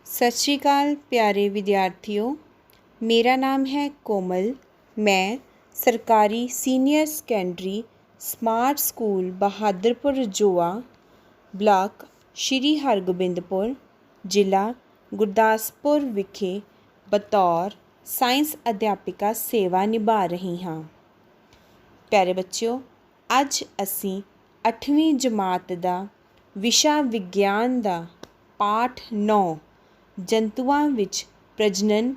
सत श्री अकाल प्यारे विद्यार्थियों, मेरा नाम है कोमल। मैं सरकारी senior secondary smart school Bahadurpur Joa, block Sri Hargobindpur, जिला गुरदासपुर विखे बतौर साइंस अध्यापिका सेवा निभा रही हाँ। प्यारे बच्चों, अज असी 8वीं जमात का विशा विज्ञान का पाठ 9 जंतुओं विच प्रजनन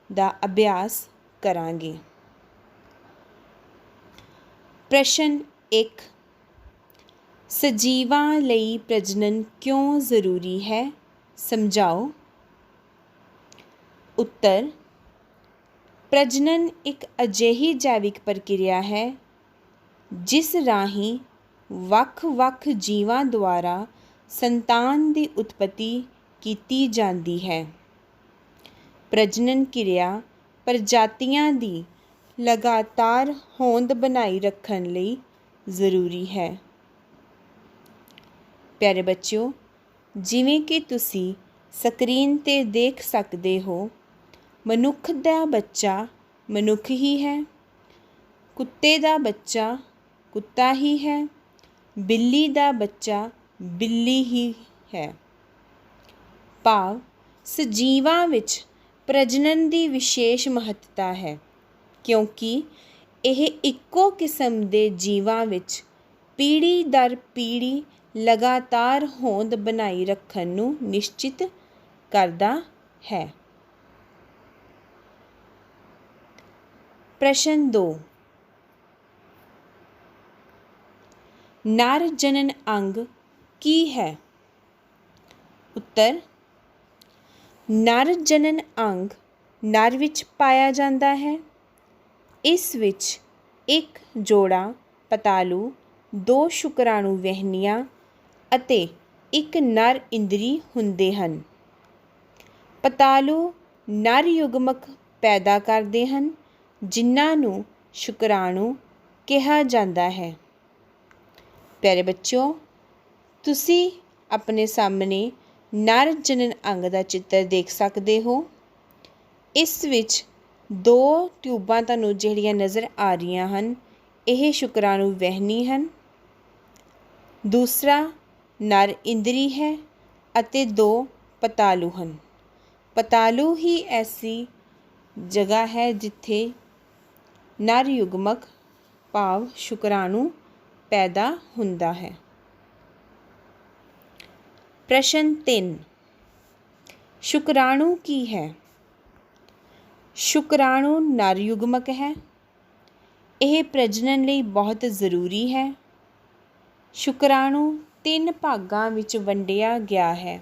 का अभ्यास करांगे। प्रश्न 1, सजीवां लई प्रजनन क्यों ज़रूरी है, समझाओ। उत्तर, प्रजनन एक अजिही जैविक प्रक्रिया है जिस राही वख-वख जीवां द्वारा संतान की उत्पत्ति की जाती है। प्रजनन क्रिया प्रजातियां की लगातार होंद बनाई रखने लई ज़रूरी है। प्यारे बच्चों, जिवें कि तुसी स्क्रीन ते देख सकते हो, मनुख दा बच्चा मनुख ही है, कुत्ते दा बच्चा कुत्ता ही है, बिल्ली दा बच्चा बिल्ली ही है। भाव सजीवां विच प्रजनन की विशेष महत्ता है क्योंकि यह इक्को किस्म के जीवां विच पीढ़ी दर पीढ़ी लगातार होंद बनाई रखने नूं निश्चित करता है। प्रश्न 2, नर जनन अंग की है। उत्तर, नर जनन अंग नर विच पाया जाता है। इस विच एक जोड़ा पतालू, 2 शुक्राणु वहनियां अते एक नर इंद्री हुंदे हन। पतालू नर युग्मक पैदा करते हैं जिन्हां नूं शुक्राणु कहा जाता है। प्यारे बच्चों, तुसी अपने सामने नर जनन अंग का चित्र देख सकते हो। इस विच 2 ट्यूबां तुहानूं जिहड़ियां नज़र आ रही हैं, यह शुक्राणु वहनी हैं। दूसरा नर इंद्री है अते 2 पतालू हैं। पतालू ही ऐसी जगह है जिथे नर युग्मक भाव शुक्राणु पैदा हुंदा है। प्रश्न 3, शुक्राणु की है। शुक्राणु नर युग्मक है। यह प्रजनन लई बहुत ज़रूरी है। शुक्राणु 3 भागां विच वंडिया गया है।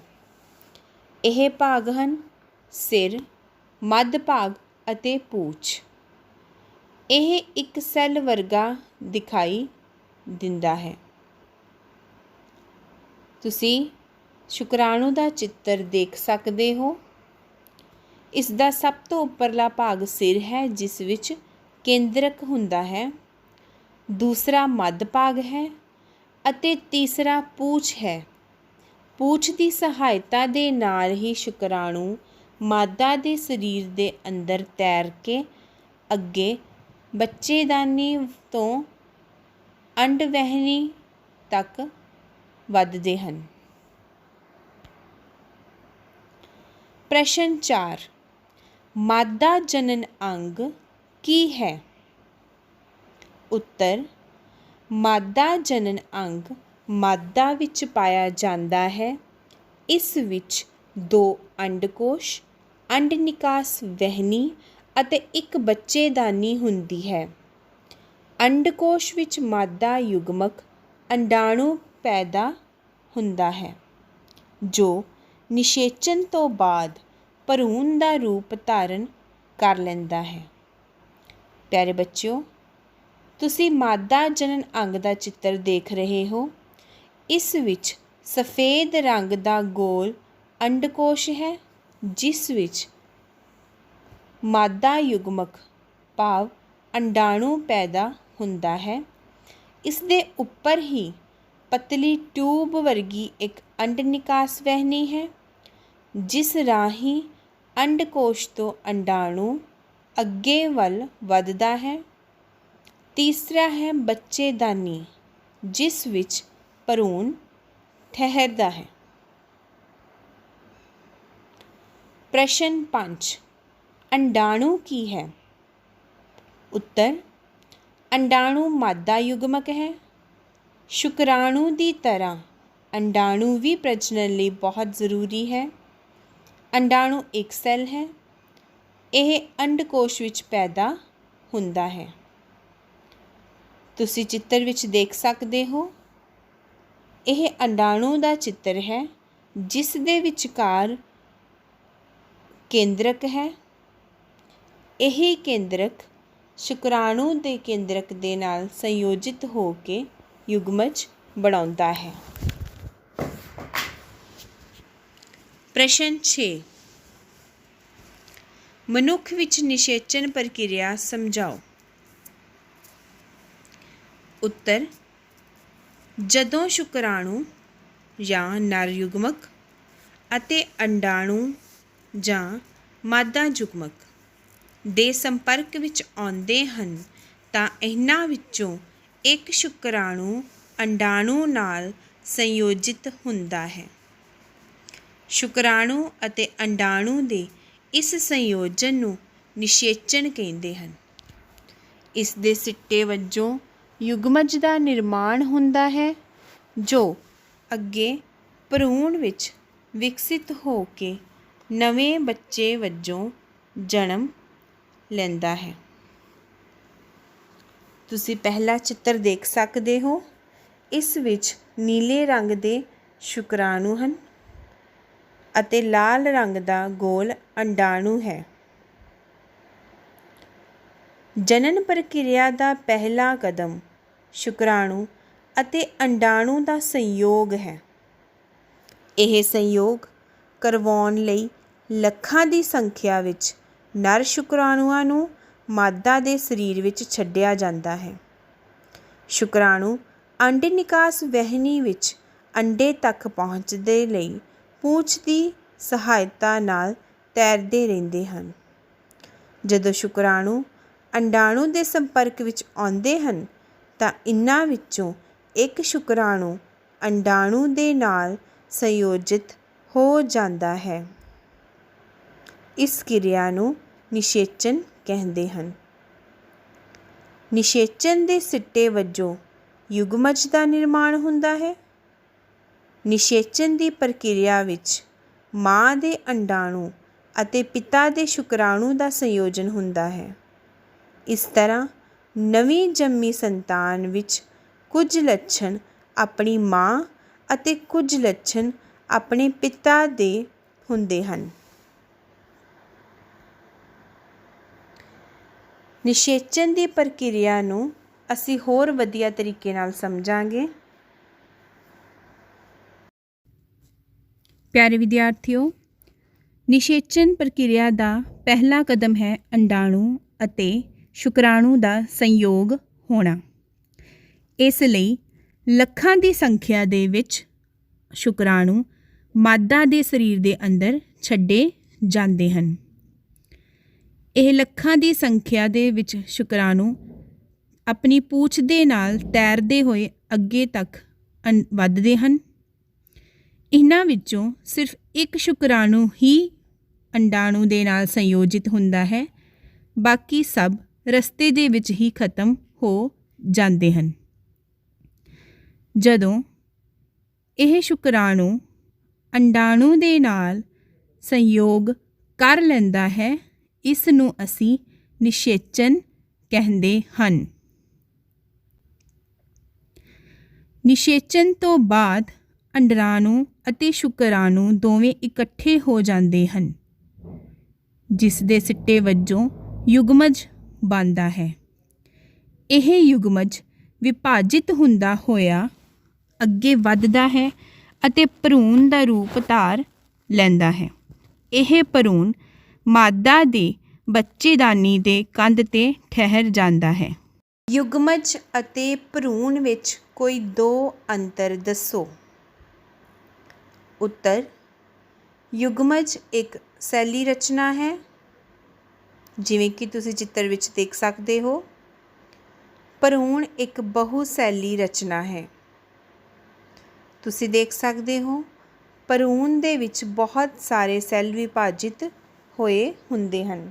यह भाग हन सिर, मध्य भाग अते पूछ। यह एक सैल वर्गा दिखाई दिंदा है। तुसी शुक्राणु का चित्र देख सकते हो। इसका सब तो उपरला भाग सिर है जिस विच केंद्रक हुंदा है। दूसरा मध्य भाग है अते तीसरा पूछ है। पूछ की सहायता दे नाल ही शुक्राणु मादा के शरीर के अंदर तैर के अगे बच्चेदानी तो अंडवहनी तक वधदे हन। प्रश्न 4, मादा जनन अंग की है। उत्तर, मादा जनन अंग मादा विच पाया जाता है। इस विच 2 अंडकोश, अंड निकास वहनी अते एक बच्चेदानी हुंदी है। अंडकोश विच मादा युग्मक अंडाणु पैदा हुंदा है जो निषेचन तो बाद भरूण का रूप धारण कर लैंदा है। प्यारे बच्चों, तुसी मादा जनन अंग का चित्र देख रहे हो। इस विच सफ़ेद रंग का गोल अंडकोश है जिस विच मादा युग्मक भाव अंडाणु पैदा हुंदा है। इस दे उपर ही पतली ट्यूब वर्गी एक अंड निकास वहनी है। ਜਿਸ ਰਾਹੀਂ ਅੰਡਕੋਸ਼ ਤੋਂ ਅੰਡਾਣੂ ਅੱਗੇ ਵੱਲ ਵੱਧਦਾ ਹੈ। ਤੀਸਰਾ ਹੈ ਬੱਚੇਦਾਨੀ, ਜਿਸ ਵਿੱਚ ਭਰੂਣ ਠਹਿਰਦਾ ਹੈ। ਪ੍ਰਸ਼ਨ 5, ਅੰਡਾਣੂ ਕੀ ਹੈ? ਉੱਤਰ, ਅੰਡਾਣੂ ਮਾਦਾ ਯੁਗਮਕ ਹੈ। ਸ਼ੁਕਰਾਣੂ ਦੀ ਤਰ੍ਹਾਂ ਅੰਡਾਣੂ ਵੀ ਪ੍ਰਜਨਨ ਲਈ ਬਹੁਤ ਜ਼ਰੂਰੀ ਹੈ। ਅੰਡਾਣੂ ਇੱਕ ਸੈੱਲ ਹੈ। ਇਹ ਅੰਡਕੋਸ਼ ਵਿੱਚ ਪੈਦਾ ਹੁੰਦਾ ਹੈ। ਤੁਸੀਂ ਚਿੱਤਰ ਵਿੱਚ ਦੇਖ ਸਕਦੇ ਹੋ, ਇਹ ਅੰਡਾਣੂ ਦਾ ਚਿੱਤਰ ਹੈ, ਜਿਸ ਦੇ ਵਿਚਕਾਰ ਕੇਂਦਰਕ ਹੈ। ਇਹ ਕੇਂਦਰਕ ਸ਼ੁਕਰਾਣੂ ਦੇ ਕੇਂਦਰਕ ਦੇ ਨਾਲ ਸੰਯੋਜਿਤ ਹੋ ਕੇ ਯੁਗਮਜ ਬਣਾਉਂਦਾ ਹੈ। ਪ੍ਰਸ਼ਨ 6, ਮਨੁੱਖ ਵਿੱਚ ਨਿਸ਼ੇਚਨ ਪ੍ਰਕਿਰਿਆ ਸਮਝਾਓ। ਉੱਤਰ, ਜਦੋਂ ਸ਼ੁਕਰਾਣੂ ਜਾਂ ਨਰ ਯੁਗਮਕ ਅਤੇ ਅੰਡਾਣੂ ਜਾਂ ਮਾਦਾ ਯੁਗਮਕ ਦੇ ਸੰਪਰਕ ਵਿੱਚ ਆਉਂਦੇ ਹਨ ਤਾਂ ਇਹਨਾਂ ਵਿੱਚੋਂ ਇੱਕ ਸ਼ੁਕਰਾਣੂ ਅੰਡਾਣੂ ਨਾਲ ਸੰਯੋਜਿਤ ਹੁੰਦਾ ਹੈ। ਸ਼ੁਕਰਾਣੂ ਅਤੇ ਅੰਡਾਣੂ ਦੇ ਇਸ ਸੰਯੋਜਨ ਨੂੰ ਨਿਸ਼ੇਚਨ ਕਹਿੰਦੇ ਹਨ। ਇਸ ਦੇ ਸਿੱਟੇ ਵਜੋਂ ਯੁਗਮਜ ਦਾ ਨਿਰਮਾਣ ਹੁੰਦਾ ਹੈ, ਜੋ ਅੱਗੇ ਭਰੂਣ ਵਿੱਚ ਵਿਕਸਿਤ ਹੋ ਕੇ ਨਵੇਂ ਬੱਚੇ ਵਜੋਂ ਜਨਮ ਲੈਂਦਾ ਹੈ। ਤੁਸੀਂ ਪਹਿਲਾ ਚਿੱਤਰ ਦੇਖ ਸਕਦੇ ਹੋ। ਇਸ ਵਿੱਚ ਨੀਲੇ ਰੰਗ ਦੇ ਸ਼ੁਕਰਾਣੂ ਹਨ ਅਤੇ ਲਾਲ ਰੰਗ ਦਾ ਗੋਲ ਅੰਡਾਣੂ ਹੈ। ਜਨਨ ਪ੍ਰਕਿਰਿਆ ਦਾ ਪਹਿਲਾ ਕਦਮ ਸ਼ੁਕਰਾਣੂ ਅਤੇ ਅੰਡਾਣੂ ਦਾ ਸੰਯੋਗ ਹੈ। ਇਹ ਸੰਯੋਗ ਕਰਵਾਉਣ ਲਈ ਲੱਖਾਂ ਦੀ ਸੰਖਿਆ ਵਿੱਚ ਨਰ ਸ਼ੁਕਰਾਣੂਆਂ ਨੂੰ ਮਾਦਾ ਦੇ ਸਰੀਰ ਵਿੱਚ ਛੱਡਿਆ ਜਾਂਦਾ ਹੈ। ਸ਼ੁਕਰਾਣੂ ਅੰਡ ਨਿਕਾਸ ਵਹਿਣੀ ਵਿੱਚ ਅੰਡੇ ਤੱਕ ਪਹੁੰਚਦੇ ਲਈ ਪੂਛ ਦੀ ਸਹਾਇਤਾ ਨਾਲ ਤੈਰਦੇ ਰਹਿੰਦੇ ਹਨ। ਜਦੋਂ ਸ਼ੁਕਰਾਣੂ ਅੰਡਾਣੂ ਦੇ ਸੰਪਰਕ ਵਿੱਚ ਆਉਂਦੇ ਹਨ ਤਾਂ ਇਹਨਾਂ ਵਿੱਚੋਂ ਇੱਕ ਸ਼ੁਕਰਾਣੂ ਅੰਡਾਣੂ ਦੇ ਨਾਲ ਸੰਯੋਜਿਤ ਹੋ ਜਾਂਦਾ ਹੈ। ਇਸ ਕਿਰਿਆ ਨੂੰ ਨਿਸ਼ੇਚਨ ਕਹਿੰਦੇ ਹਨ। ਨਿਸ਼ੇਚਨ ਦੇ ਸਿੱਟੇ ਵਜੋਂ ਯੁਗਮਜ ਦਾ ਨਿਰਮਾਣ ਹੁੰਦਾ ਹੈ। ਨਿਸ਼ੇਚਨ ਦੀ ਪ੍ਰਕਿਰਿਆ ਵਿੱਚ ਮਾਂ ਦੇ ਅੰਡਾਣੂ ਅਤੇ ਪਿਤਾ ਦੇ ਸ਼ੁਕਰਾਣੂ ਦਾ ਸੰਯੋਜਨ ਹੁੰਦਾ ਹੈ। ਇਸ ਤਰ੍ਹਾਂ ਨਵੀਂ ਜੰਮੀ ਸੰਤਾਨ ਵਿੱਚ ਕੁਝ ਲੱਛਣ ਆਪਣੀ ਮਾਂ ਅਤੇ ਕੁਝ ਲੱਛਣ ਆਪਣੇ ਪਿਤਾ ਦੇ ਹੁੰਦੇ ਹਨ। ਨਿਸ਼ੇਚਨ ਦੀ ਪ੍ਰਕਿਰਿਆ ਨੂੰ ਅਸੀਂ ਹੋਰ ਵਧੀਆ ਤਰੀਕੇ ਨਾਲ ਸਮਝਾਂਗੇ। ਪਿਆਰੇ ਵਿਦਿਆਰਥੀਓ, ਨਿਸ਼ੇਚਨ ਪ੍ਰਕਿਰਿਆ ਦਾ ਪਹਿਲਾ ਕਦਮ ਹੈ ਅੰਡਾਣੂ ਅਤੇ ਸ਼ੁਕਰਾਣੂ ਦਾ ਸੰਯੋਗ ਹੋਣਾ। ਇਸ ਲਈ ਲੱਖਾਂ ਦੀ ਸੰਖਿਆ ਦੇ ਵਿੱਚ ਸ਼ੁਕਰਾਣੂ ਮਾਦਾ ਦੇ ਸਰੀਰ ਦੇ ਅੰਦਰ ਛੱਡੇ ਜਾਂਦੇ ਹਨ। ਇਹ ਲੱਖਾਂ ਦੀ ਸੰਖਿਆ ਦੇ ਵਿੱਚ ਸ਼ੁਕਰਾਣੂ ਆਪਣੀ ਪੂਛ ਦੇ ਨਾਲ ਤੈਰਦੇ ਹੋਏ ਅੱਗੇ ਤੱਕ ਵੱਧਦੇ ਹਨ। ਇਹਨਾਂ ਵਿੱਚੋਂ ਸਿਰਫ ਇੱਕ ਸ਼ੁਕਰਾਣੂ ਹੀ ਅੰਡਾਣੂ ਦੇ ਨਾਲ ਸੰਯੋਜਿਤ ਹੁੰਦਾ ਹੈ। ਬਾਕੀ ਸਭ ਰਸਤੇ ਦੇ ਵਿੱਚ ਹੀ ਖਤਮ ਹੋ ਜਾਂਦੇ ਹਨ। ਜਦੋਂ ਇਹ ਸ਼ੁਕਰਾਣੂ ਅੰਡਾਣੂ ਦੇ ਨਾਲ ਸੰਯੋਗ ਕਰ ਲੈਂਦਾ ਹੈ, ਇਸ ਨੂੰ ਅਸੀਂ ਨਿਸ਼ੇਚਨ ਕਹਿੰਦੇ ਹਨ। ਨਿਸ਼ੇਚਨ ਤੋਂ ਬਾਅਦ ਅੰਡਾਣੂ ਅਤੇ ਸ਼ੁਕਰਾਣੂ ਦੋਵੇਂ ਇਕੱਠੇ ਹੋ ਜਾਂਦੇ ਹਨ, ਜਿਸ ਦੇ ਸਿੱਟੇ ਵਜੋਂ ਯੁਗਮਜ ਬਣਦਾ ਹੈ। ਇਹ ਯੁਗਮਜ ਵਿਭਾਜਿਤ ਹੁੰਦਾ ਹੋਇਆ ਅੱਗੇ ਵੱਧਦਾ ਹੈ ਅਤੇ ਭਰੂਣ ਦਾ ਰੂਪ ਧਾਰ ਲੈਂਦਾ ਹੈ। ਇਹ ਭਰੂਣ ਮਾਦਾ ਦੇ ਬੱਚੇਦਾਨੀ ਦੇ ਕੰਧ 'ਤੇ ਠਹਿਰ ਜਾਂਦਾ ਹੈ। ਯੁਗਮਜ ਅਤੇ ਭਰੂਣ ਵਿੱਚ ਕੋਈ ਦੋ ਅੰਤਰ ਦੱਸੋ। ਉੱਤਰ, युगमज एक सैली रचना है, जिवें कि तुसीं चित्र विच देख सकते हो। भरूण एक बहुसैली रचना है। तुसीं देख सकते हो भरूण दे विच बहुत सारे सैल विभाजित होए हुंदे हन।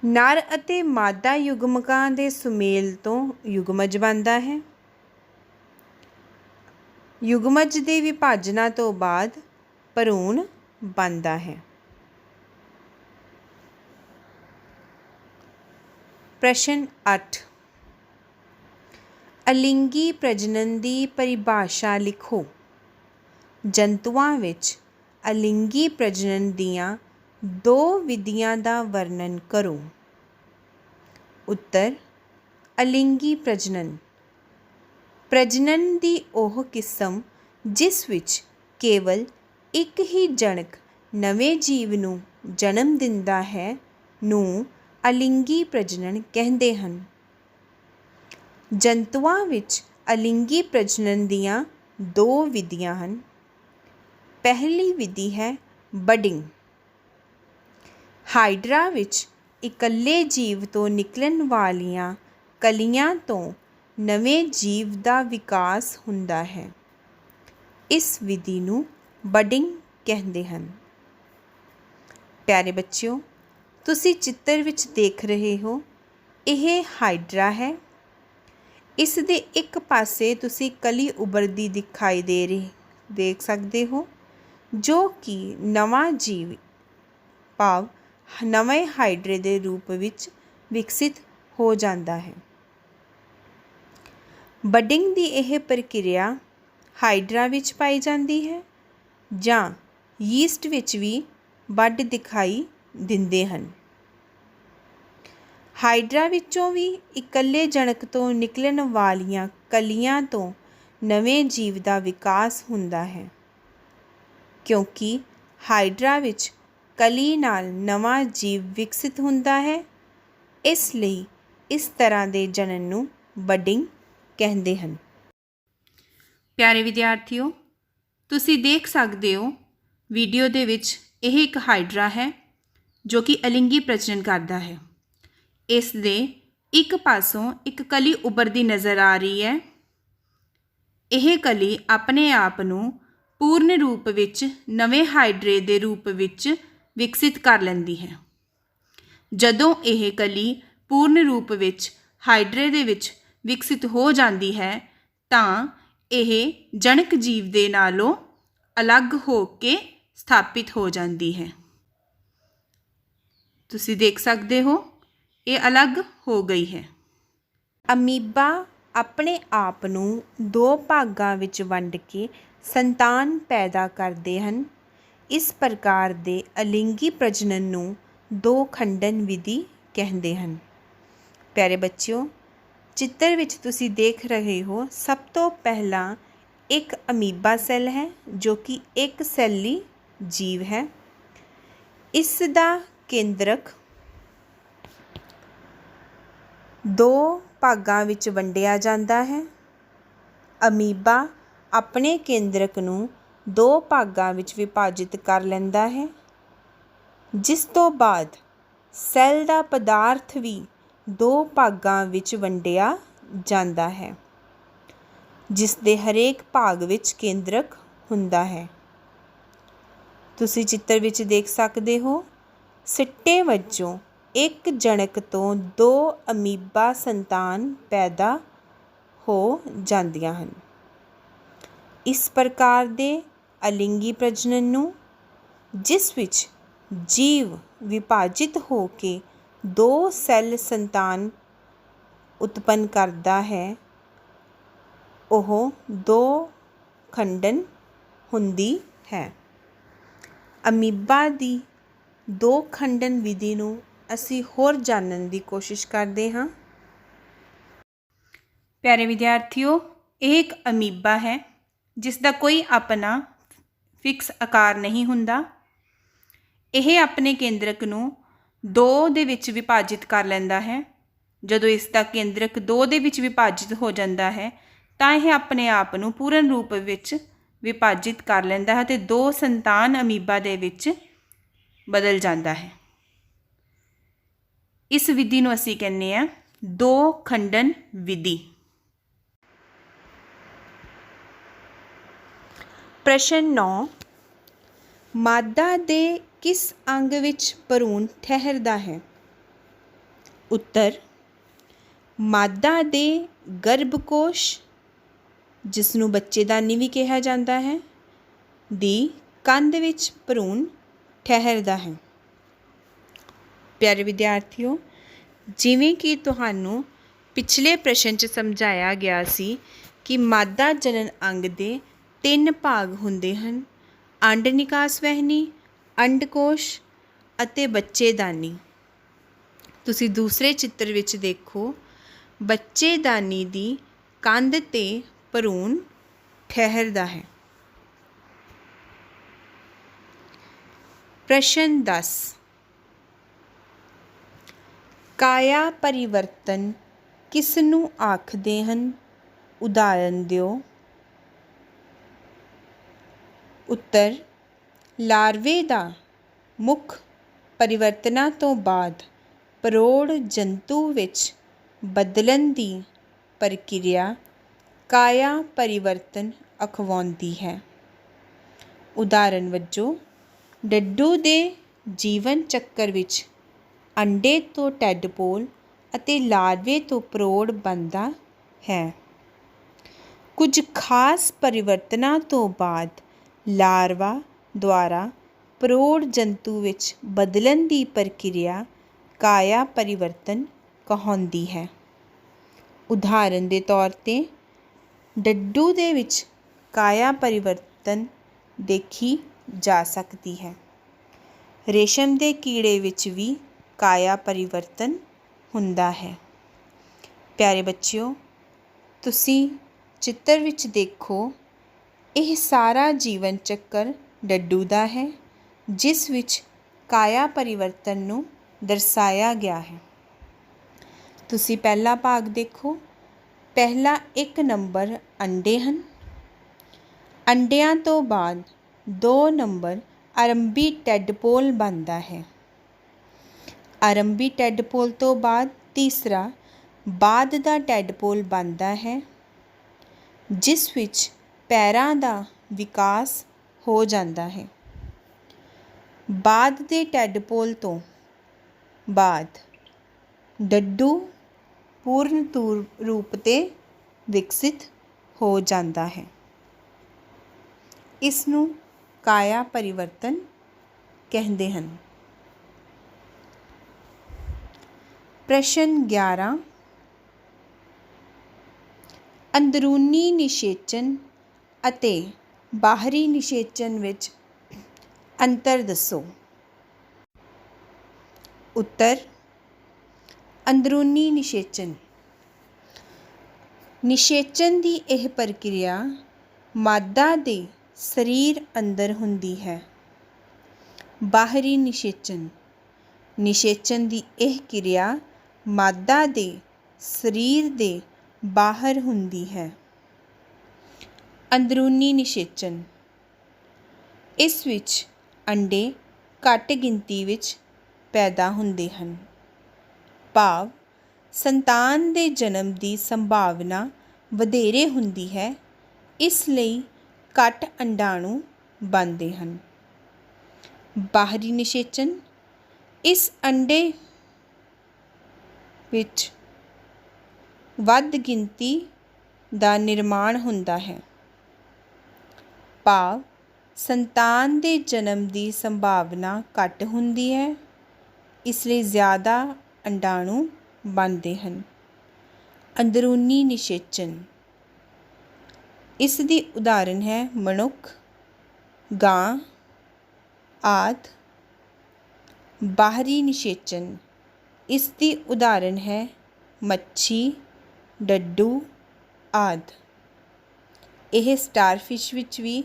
नर अते मादा युग्मकां दे सुमेल तो युगमज बनदा है। युगमज दे विभाजना तो बाद भरूण बनदा है। प्रश्न 8 अलिंगी प्रजनन की परिभाषा लिखो। जंतुओं विच अलिंगी प्रजनन दियां दो विधियां दा वर्णन करो। उत्तर अलिंगी प्रजनन प्रजनन की ओह किस्म जिस विच केवल एक ही जनक नवें जीव नूं जन्म दिंदा है नूं अलिंगी प्रजनन कहते हैं। जंतुओं विच अलिंगी प्रजनन दियां दो विधियां हैं। पहली विधि है बडिंग। हाइड्रा विच इकल्ले जीव तो निकलन वालियां कलियां तो नवें जीव का विकास हुंदा है। इस विधि नूं बडिंग कहते हैं। प्यारे बच्चों, तुसी चित्र विच देख रहे हो, यह हाइड्रा है। इस दे एक पासे तुसी कली उभरदी दिखाई देख सकते हो, जो कि नवा जीव भाव नवें हाइड्रे के रूप विच विकसित हो जाता है। बडिंग की यह प्रक्रिया हाइड्रा विच पाई जाती है जां यीस्ट विच भी बड दिखाई दिंदे हन। हाइड्रा विचों भी इकल्ले जनक तो निकलन वालियां कलियां तो नवें जीव का विकास हुंदा है, क्योंकि हाइड्रा विच कली नाल नवा जीव विकसित हुंदा है। इसलिए इस तरह के जनन नूं बडिंग कहते हैं। प्यारे विद्यार्थियों, तुसी देख सकते हो वीडियो दे विच यह एक हाइड्रा है जो कि अलिंगी प्रजनन करता है। इस दे एक पासों एक कली उभरदी नज़र आ रही है। यह कली अपने आप नूं पूर्ण रूप विच नवें हाइड्रे के रूप विच विकसित कर लैंदी है। जदों यह कली पूर्ण रूप विच हाइड्रे दे विच विकसित हो जाती है तां यह जनक जीव दे नालों अलग हो के स्थापित हो जाती है। तुसी देख सकते हो ये अलग हो गई है। अमीबा अपने आप नूं दो भागां विच वंड के संतान पैदा करते हैं। इस प्रकार के अलिंगी प्रजनन नूं दो खंडन विधि कहते हैं। प्यारे बच्चों, चित्र विच तुसी देख रहे हो, सब तो पहला एक अमीबा सैल है जो कि एक सैली जीव है। इसका केंद्रक दो भागां विच वंडिया जाता है। अमीबा अपने केंद्रक नूं दो भागां विच विभाजित कर लैंदा है, जिस तो बाद सैल का पदार्थ भी दो भागां विच वंडिया जाता है, जिस दे हरेक भाग विच केंद्रक हुंदा है। तुसी चित्र विच देख सकते हो, सिट्टे वजों एक जनक तो दो अमीबा संतान पैदा हो जांदियां हन। इस प्रकार दे अलिंगी प्रजनन नूं, जिस विच जीव विभाजित हो के दो सैल संतान उत्पन्न करता है, ओह दो खंडन हुंदी है। अमीबा दी दो खंडन विधि नूं असी होर जानन की कोशिश करते हाँ। प्यारे विद्यार्थियों, एक अमीबा है जिसका कोई अपना फिक्स आकार नहीं हुंदा। यह अपने केंद्रक नूं दो दे विच विभाजित कर लैंदा है। जदों इसका केंद्रक दो दे विच विभाजित हो जाता है तां यह अपने आप नूं पूर्ण रूप विच ਵਿਭਾਜਿਤ ਕਰ ਲੈਂਦਾ ਹੈ ਅਤੇ 2 ਸੰਤਾਨ ਅਮੀਬਾ ਦੇ ਵਿੱਚ ਬਦਲ ਜਾਂਦਾ ਹੈ। ਇਸ ਵਿਧੀ ਨੂੰ ਅਸੀਂ ਕਹਿੰਦੇ ਹਾਂ 2 ਖੰਡਨ ਵਿਧੀ। ਪ੍ਰਸ਼ਨ 9, ਮਾਦਾ ਦੇ ਕਿਸ ਅੰਗ ਵਿੱਚ ਭਰੂਣ ਠਹਿਰਦਾ ਹੈ? ਉੱਤਰ, ਮਾਦਾ ਦੇ ਗਰਭਕੋਸ਼, ਜਿਸ ਨੂੰ ਬੱਚੇਦਾਨੀ ਵੀ ਕਿਹਾ ਜਾਂਦਾ ਹੈ, ਦੀ ਕੰਧ ਵਿੱਚ ਭਰੂਣ ਠਹਿਰਦਾ ਹੈ। ਪਿਆਰੇ ਵਿਦਿਆਰਥੀਓ, ਜਿਵੇਂ ਕਿ ਤੁਹਾਨੂੰ ਪਿਛਲੇ ਪ੍ਰਸ਼ਨ 'ਚ ਸਮਝਾਇਆ ਗਿਆ ਸੀ ਕਿ ਮਾਦਾ ਜਨਨ ਅੰਗ ਦੇ 3 ਭਾਗ ਹੁੰਦੇ ਹਨ: ਅੰਡ ਨਿਕਾਸ ਵਹਿਨੀ, ਅੰਡਕੋਸ਼ ਅਤੇ ਬੱਚੇਦਾਨੀ। ਤੁਸੀਂ ਦੂਸਰੇ ਚਿੱਤਰ ਵਿੱਚ ਦੇਖੋ, ਬੱਚੇਦਾਨੀ ਦੀ ਕੰਧ 'ਤੇ ਭਰੂਣ ਠਹਿਰਦਾ ਹੈ। ਪ੍ਰਸ਼ਨ 10, ਕਾਇਆ ਪਰਿਵਰਤਨ ਕਿਸ ਨੂੰ ਆਖਦੇ ਹਨ? ਉਦਾਹਰਨ ਦਿਓ। ਉੱਤਰ, ਲਾਰਵੇ ਦਾ ਮੁੱਖ ਪਰਿਵਰਤਨਾਂ ਤੋਂ ਬਾਅਦ ਪ੍ਰੌੜ ਜੰਤੂ ਵਿੱਚ ਬਦਲਣ ਦੀ ਪ੍ਰਕਿਰਿਆ ਕਾਇਆ ਪਰਿਵਰਤਨ ਅਖਵਾਉਂਦੀ ਹੈ। ਉਦਾਹਰਨ ਵਜੋਂ, ਡੱਡੂ ਦੇ ਜੀਵਨ ਚੱਕਰ ਵਿੱਚ ਅੰਡੇ ਤੋਂ ਟੈਡਪੋਲ ਅਤੇ ਲਾਰਵੇ ਤੋਂ ਪ੍ਰੌੜ ਬਣਦਾ ਹੈ। ਕੁਝ ਖਾਸ ਪਰਿਵਰਤਨਾਂ ਤੋਂ ਬਾਅਦ ਲਾਰਵਾ ਦੁਆਰਾ ਪ੍ਰੌੜ ਜੰਤੂ ਵਿੱਚ ਬਦਲਣ ਦੀ ਪ੍ਰਕਿਰਿਆ ਕਾਇਆ ਪਰਿਵਰਤਨ ਕਹਾਉਂਦੀ ਹੈ। ਉਦਾਹਰਨ ਦੇ ਤੌਰ 'ਤੇ ਡੱਡੂ ਦੇ ਵਿੱਚ ਕਾਇਆ ਪਰਿਵਰਤਨ ਦੇਖੀ ਜਾ ਸਕਦੀ ਹੈ। ਰੇਸ਼ਮ ਦੇ ਕੀੜੇ ਵਿੱਚ ਵੀ ਕਾਇਆ ਪਰਿਵਰਤਨ ਹੁੰਦਾ ਹੈ। ਪਿਆਰੇ ਬੱਚਿਓ, ਤੁਸੀਂ ਚਿੱਤਰ ਵਿੱਚ ਦੇਖੋ, ਇਹ ਸਾਰਾ ਜੀਵਨ ਚੱਕਰ ਡੱਡੂ ਦਾ ਹੈ, ਜਿਸ ਵਿੱਚ ਕਾਇਆ ਪਰਿਵਰਤਨ ਨੂੰ ਦਰਸਾਇਆ ਗਿਆ ਹੈ। ਤੁਸੀਂ ਪਹਿਲਾ ਭਾਗ ਦੇਖੋ। ਪਹਿਲਾ 1 ਨੰਬਰ ਅੰਡੇ ਹਨ। ਅੰਡਿਆਂ ਤੋਂ ਬਾਅਦ 2 ਨੰਬਰ ਆਰੰਭੀ ਟੈਡਪੋਲ ਬਣਦਾ ਹੈ। ਆਰੰਭੀ ਟੈਡਪੋਲ ਤੋਂ ਬਾਅਦ ਤੀਸਰਾ ਬਾਅਦ ਦਾ ਟੈਡਪੋਲ ਬਣਦਾ ਹੈ, ਜਿਸ ਵਿੱਚ ਪੈਰਾਂ ਦਾ ਵਿਕਾਸ ਹੋ ਜਾਂਦਾ ਹੈ। ਬਾਅਦ ਦੇ ਟੈਡਪੋਲ ਤੋਂ ਬਾਅਦ ਡੱਡੂ ਪੂਰਨ ਰੂਪ 'ਤੇ ਵਿਕਸਿਤ ਹੋ ਜਾਂਦਾ ਹੈ। ਇਸ ਨੂੰ ਕਾਇਆ ਪਰਿਵਰਤਨ ਕਹਿੰਦੇ ਹਨ। ਪ੍ਰਸ਼ਨ 11, ਅੰਦਰੂਨੀ ਨਿਸ਼ੇਚਨ ਅਤੇ ਬਾਹਰੀ ਨਿਸ਼ੇਚਨ ਵਿੱਚ ਅੰਤਰ ਦੱਸੋ। ਉੱਤਰ, ਅੰਦਰੂਨੀ ਨਿਸ਼ੇਚਨ ਦੀ ਇਹ ਪ੍ਰਕਿਰਿਆ ਮਾਦਾ ਦੇ ਸਰੀਰ ਅੰਦਰ ਹੁੰਦੀ ਹੈ। ਬਾਹਰੀ ਨਿਸ਼ੇਚਨ ਦੀ ਇਹ ਕਿਰਿਆ ਮਾਦਾ ਦੇ ਸਰੀਰ ਦੇ ਬਾਹਰ ਹੁੰਦੀ ਹੈ। ਅੰਦਰੂਨੀ ਨਿਸ਼ੇਚਨ, ਇਸ ਵਿੱਚ ਅੰਡੇ ਘੱਟ ਗਿਣਤੀ ਵਿੱਚ ਪੈਦਾ ਹੁੰਦੇ ਹਨ, ਭਾਵ ਸੰਤਾਨ ਦੇ ਜਨਮ ਦੀ ਸੰਭਾਵਨਾ ਵਧੇਰੇ ਹੁੰਦੀ ਹੈ, ਇਸ ਲਈ ਘੱਟ ਅੰਡਾਣੂ ਬਣਦੇ ਹਨ। ਬਾਹਰੀ ਨਿਸ਼ੇਚਨ, ਇਸ ਅੰਡੇ ਵਿੱਚ ਵੱਧ ਗਿਣਤੀ ਦਾ ਨਿਰਮਾਣ ਹੁੰਦਾ ਹੈ, ਭਾਵ ਸੰਤਾਨ ਦੇ ਜਨਮ ਦੀ ਸੰਭਾਵਨਾ ਘੱਟ ਹੁੰਦੀ ਹੈ, ਇਸ ਲਈ ਜ਼ਿਆਦਾ ਅੰਡਾਣੂ ਬਣਦੇ ਹਨ। ਅੰਦਰੂਨੀ ਨਿਸ਼ੇਚਨ, ਇਸ ਦੀ ਉਦਾਹਰਨ ਹੈ ਮਨੁੱਖ, ਗਾਂ ਆਦਿ। ਬਾਹਰੀ ਨਿਸ਼ੇਚਨ, ਇਸ ਦੀ ਉਦਾਹਰਨ ਹੈ ਮੱਛੀ, ਡੱਡੂ ਆਦਿ। ਇਹ ਸਟਾਰਫਿਸ਼ ਵਿੱਚ ਵੀ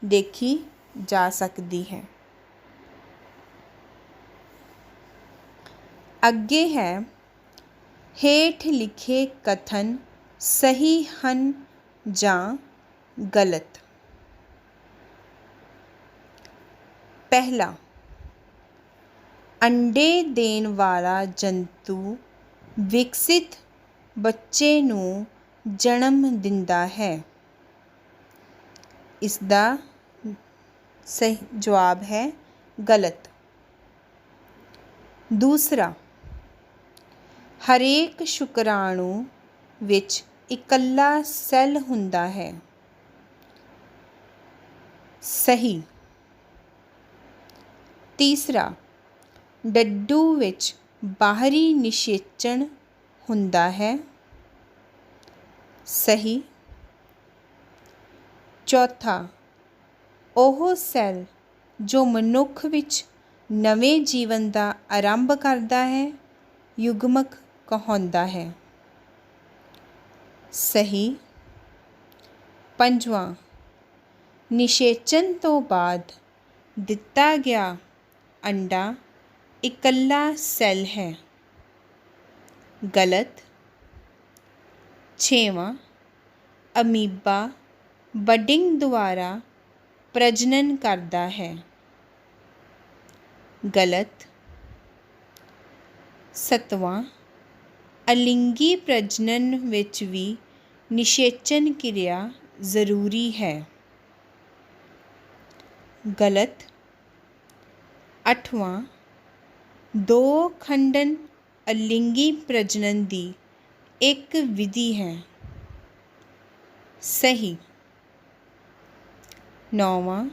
ਦੇਖੀ ਜਾ ਸਕਦੀ ਹੈ। ਅੱਗੇ ਹੈ, ਹੇਠ ਲਿਖੇ ਕਥਨ ਸਹੀ ਹਨ ਜਾਂ ਗਲਤ। ਪਹਿਲਾ, ਅੰਡੇ ਦੇਣ ਵਾਲਾ ਜੰਤੂ ਵਿਕਸਿਤ ਬੱਚੇ ਨੂੰ ਜਨਮ ਦਿੰਦਾ ਹੈ। ਇਸ ਦਾ ਸਹੀ ਜਵਾਬ ਹੈ ਗਲਤ। ਦੂਸਰਾ, ਹਰੇਕ ਸ਼ੁਕਰਾਣੂ ਵਿੱਚ ਇਕੱਲਾ ਸੈੱਲ ਹੁੰਦਾ ਹੈ। ਸਹੀ। ਤੀਸਰਾ, ਡੱਡੂ ਵਿੱਚ ਬਾਹਰੀ ਨਿਸ਼ੇਚਣ ਹੁੰਦਾ ਹੈ। ਸਹੀ। ਚੌਥਾ, ਉਹ ਸੈੱਲ ਜੋ ਮਨੁੱਖ ਵਿੱਚ ਨਵੇਂ ਜੀਵਨ ਦਾ ਆਰੰਭ ਕਰਦਾ ਹੈ ਯੁਗਮਕ ਕਹਾਉਂਦਾ ਹੈ। ਸਹੀ। ਪੰਜਵਾਂ, ਨਿਸ਼ੇਚਨ ਤੋਂ ਬਾਅਦ ਦਿੱਤਾ ਗਿਆ ਅੰਡਾ ਇਕੱਲਾ ਸੈੱਲ ਹੈ। ਗਲਤ। ਛੇਵਾਂ, ਅਮੀਬਾ ਬਡਿੰਗ ਦੁਆਰਾ ਪ੍ਰਜਨਨ ਕਰਦਾ ਹੈ। ਗਲਤ। ਸੱਤਵਾਂ, ਅਲਿੰਗੀ ਪ੍ਰਜਨਨ ਵਿੱਚ ਵੀ ਨਿਸ਼ੇਚਨ ਕਿਰਿਆ ਜ਼ਰੂਰੀ ਹੈ। ਗਲਤ। ਅੱਠਵਾਂ, ਦੋ ਖੰਡਨ ਅਲਿੰਗੀ ਪ੍ਰਜਨਨ ਦੀ ਇੱਕ ਵਿਧੀ ਹੈ। ਸਹੀ। ਨੌਵਾਂ,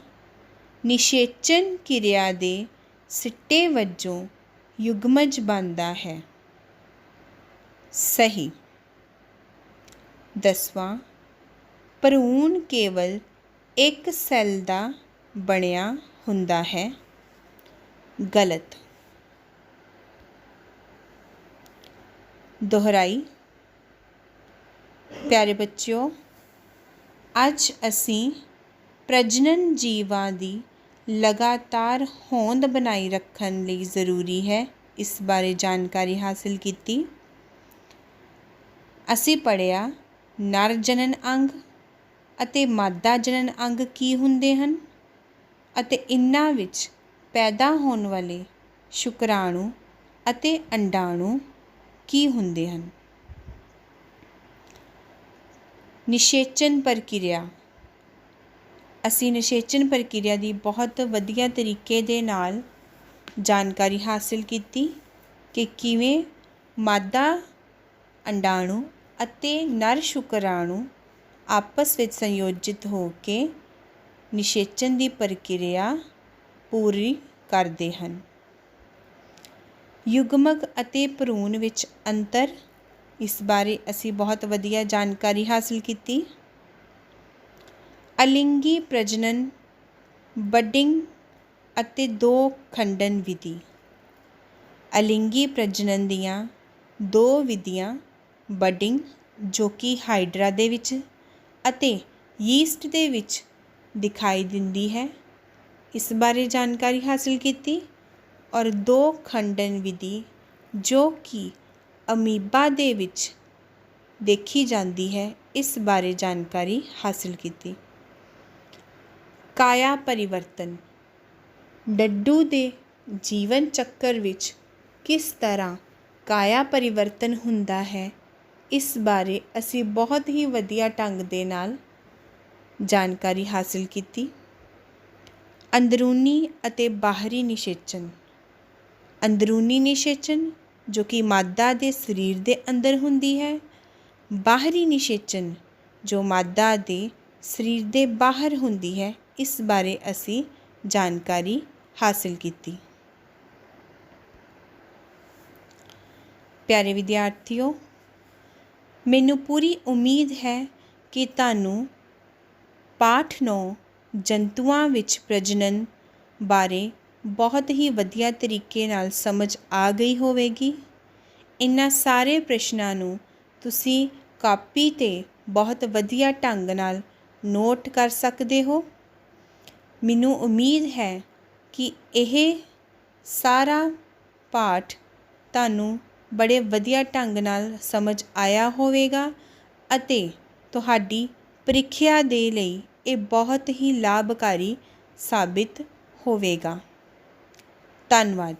ਨਿਸ਼ੇਚਨ ਕਿਰਿਆ ਦੇ ਸਿੱਟੇ ਵਜੋਂ ਯੁਗਮਜ ਬਣਦਾ ਹੈ। ਸਹੀ। ਦਸਵਾਂ, ਭਰੂਣ ਕੇਵਲ ਇੱਕ ਸੈੱਲ ਦਾ ਬਣਿਆ ਹੁੰਦਾ ਹੈ। ਗਲਤ। ਦੁਹਰਾਈ। ਪਿਆਰੇ ਬੱਚਿਓ, ਅੱਜ ਅਸੀਂ ਪ੍ਰਜਨਨ ਜੀਵਾਂ ਦੀ ਲਗਾਤਾਰ ਹੋਂਦ ਬਣਾਈ ਰੱਖਣ ਲਈ ਜ਼ਰੂਰੀ ਹੈ ਇਸ ਬਾਰੇ ਜਾਣਕਾਰੀ ਹਾਸਿਲ ਕੀਤੀ। ਅਸੀਂ ਪੜ੍ਹਿਆ ਨਰ ਜਨਨ ਅੰਗ ਅਤੇ ਮਾਦਾ ਜਨਨ ਅੰਗ ਕੀ ਹੁੰਦੇ ਹਨ ਅਤੇ ਇਹਨਾਂ ਵਿੱਚ ਪੈਦਾ ਹੋਣ ਵਾਲੇ ਸ਼ੁਕਰਾਣੂ ਅਤੇ ਅੰਡਾਣੂ ਕੀ ਹੁੰਦੇ ਹਨ। ਨਿਸ਼ੇਚਨ ਪ੍ਰਕਿਰਿਆ। ਅਸੀਂ ਨਿਸ਼ੇਚਨ ਪ੍ਰਕਿਰਿਆ ਦੀ ਬਹੁਤ ਵਧੀਆ ਤਰੀਕੇ ਦੇ ਨਾਲ ਜਾਣਕਾਰੀ ਹਾਸਿਲ ਕੀਤੀ ਕਿ ਕਿਵੇਂ ਮਾਦਾ ਅੰਡਾਣੂ ਅਤੇ ਨਰ ਸ਼ੁਕਰਾਣੂ ਆਪਸ ਵਿੱਚ ਸੰਯੋਜਿਤ ਹੋ ਕੇ ਨਿਸ਼ੇਚਨ ਦੀ ਪ੍ਰਕਿਰਿਆ ਪੂਰੀ ਕਰਦੇ ਹਨ। ਯੁਗਮਕ ਅਤੇ ਭਰੂਣ ਵਿੱਚ ਅੰਤਰ, ਇਸ ਬਾਰੇ ਅਸੀਂ ਬਹੁਤ ਵਧੀਆ ਜਾਣਕਾਰੀ ਹਾਸਿਲ ਕੀਤੀ। ਅਲਿੰਗੀ ਪ੍ਰਜਨਨ, ਬਡਿੰਗ ਅਤੇ ਦੋ ਖੰਡਨ ਵਿਧੀ। ਅਲਿੰਗੀ ਪ੍ਰਜਨਨ ਦੀਆਂ ਦੋ ਵਿਧੀਆਂ ਬਡਿੰਗ ਜੋ ਕਿ ਹਾਈਡਰਾ ਦੇ ਵਿੱਚ ਅਤੇ ਯੀਸਟ ਦੇ ਵਿੱਚ ਦਿਖਾਈ ਦਿੰਦੀ ਹੈ, ਇਸ ਬਾਰੇ ਜਾਣਕਾਰੀ ਹਾਸਿਲ ਕੀਤੀ। ਔਰ ਦੋ ਖੰਡਨ ਵਿਧੀ ਜੋ ਕਿ ਅਮੀਬਾ ਦੇ ਵਿੱਚ ਦੇਖੀ ਜਾਂਦੀ ਹੈ, ਇਸ ਬਾਰੇ ਜਾਣਕਾਰੀ ਹਾਸਿਲ ਕੀਤੀ। ਕਾਇਆ ਪਰਿਵਰਤਨ। ਡੱਡੂ ਦੇ ਜੀਵਨ ਚੱਕਰ ਵਿੱਚ ਕਿਸ ਤਰ੍ਹਾਂ ਕਾਇਆ ਪਰਿਵਰਤਨ ਹੁੰਦਾ ਹੈ, ਇਸ ਬਾਰੇ ਅਸੀਂ ਬਹੁਤ ਹੀ ਵਧੀਆ ਢੰਗ ਦੇ ਨਾਲ ਜਾਣਕਾਰੀ ਹਾਸਿਲ ਕੀਤੀ। ਅੰਦਰੂਨੀ ਅਤੇ ਬਾਹਰੀ ਨਿਸ਼ੇਚਨ। ਅੰਦਰੂਨੀ ਨਿਸ਼ੇਚਨ ਜੋ ਕਿ ਮਾਦਾ ਦੇ ਸਰੀਰ ਦੇ ਅੰਦਰ ਹੁੰਦੀ ਹੈ, ਬਾਹਰੀ ਨਿਸ਼ੇਚਨ ਜੋ ਮਾਦਾ ਦੇ ਸਰੀਰ ਦੇ ਬਾਹਰ ਹੁੰਦੀ ਹੈ, ਇਸ ਬਾਰੇ ਅਸੀਂ ਜਾਣਕਾਰੀ ਹਾਸਿਲ ਕੀਤੀ। ਪਿਆਰੇ ਵਿਦਿਆਰਥੀਓ, ਮੈਨੂੰ ਪੂਰੀ ਉਮੀਦ ਹੈ ਕਿ ਤੁਹਾਨੂੰ ਪਾਠ 9 ਜੰਤੂਆਂ ਵਿੱਚ ਪ੍ਰਜਨਨ ਬਾਰੇ ਬਹੁਤ ਹੀ ਵਧੀਆ ਤਰੀਕੇ ਨਾਲ ਸਮਝ ਆ ਗਈ ਹੋਵੇਗੀ। ਇਹਨਾਂ ਸਾਰੇ ਪ੍ਰਸ਼ਨਾਂ ਨੂੰ ਤੁਸੀਂ ਕਾਪੀ 'ਤੇ ਬਹੁਤ ਵਧੀਆ ਢੰਗ ਨਾਲ ਨੋਟ ਕਰ ਸਕਦੇ ਹੋ। ਮੈਨੂੰ ਉਮੀਦ ਹੈ ਕਿ ਇਹ ਸਾਰਾ ਪਾਠ ਤੁਹਾਨੂੰ ਬੜੇ ਵਧੀਆ ਢੰਗ ਨਾਲ ਸਮਝ ਆਇਆ ਹੋਵੇਗਾ ਅਤੇ ਤੁਹਾਡੀ ਪ੍ਰੀਖਿਆ ਦੇ ਲਈ ਇਹ ਬਹੁਤ ਹੀ ਲਾਭਕਾਰੀ ਸਾਬਿਤ ਹੋਵੇਗਾ। ਧੰਨਵਾਦ।